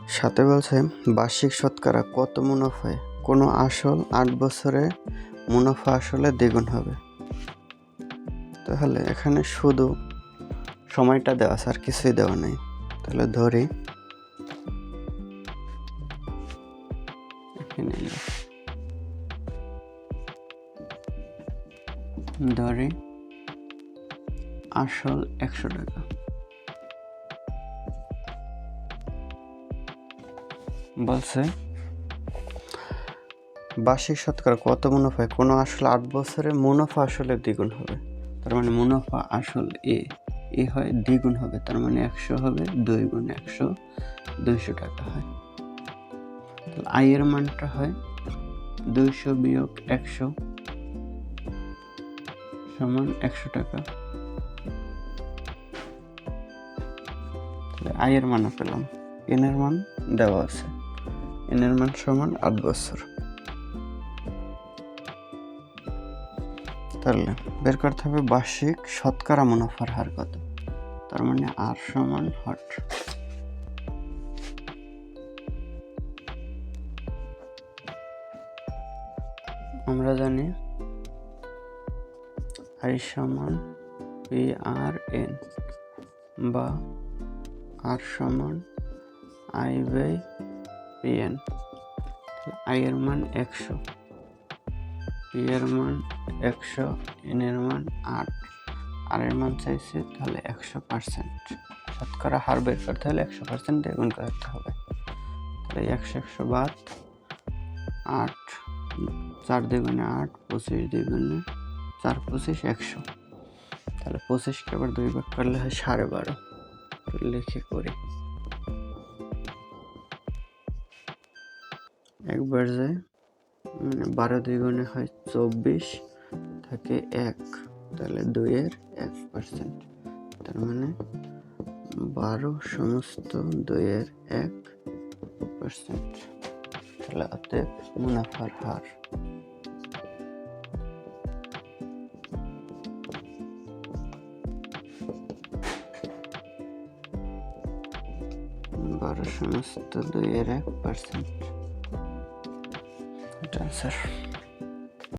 সাথে বলছে বার্ষিক শতকরা কত মুনাফায় কোনো আসল 8 বছরে মুনাফা আসলে দ্বিগুণ হবে। তাহলে এখানে শুধু সময়টা দেওয়া আছে, আর কিছুই দেওয়া নেই। তাহলে ধরি আসল 100 টাকা। বলছে বার্ষিক শতকরা কত মুনাফায় কোনো আসল 8 বছরে মুনাফা আসলে দ্বিগুণ হবে। তার মানে মুনাফা আসল এ হয় দ্বিগুণ হবে, তার মানে 100 হবে 2 গুণ 100 200 টাকা হয়। তাহলে আয়ের মানটা হয় 200 বিয়োগ 100 সমান 100 টাকা। তাহলে আয়ের মান পেলাম, এনের মান দেওয়া আছে, এনের মান সমান 8 বছর। তাহলে বের করতে হবে বার্ষিক শতকরা মুনাফার হার কত। তার মানে আর সমান হট। আমরা জানি আই সমান PRN বা আর সমান I/PN। আই এর মান 100, পি এর মান 100, এন এর মান 8, আর এর মান চাইছে তাহলে 100%। শতকরা হার বের করতে হলে 100% দিয়ে গুণ করতে হবে। তাহলে 100 বাদ 8, 4 দ্বিগুণে 8, 25 দ্বিগুণে 4 25 100। তাহলে 25কে আবার 2 ভাগ করলে হয় 12.5। লিখে করি, একবার যায় মানে 12 দ্বিগুণে হয় 24 থাকে 1, তাহলে 2 এর 1%। তার মানে 12 সমস্ত 2 এর 1%। তাহলে অতএব মুনাফার হার 12 সমস্ত 2 এর 1%। এটা আনসার।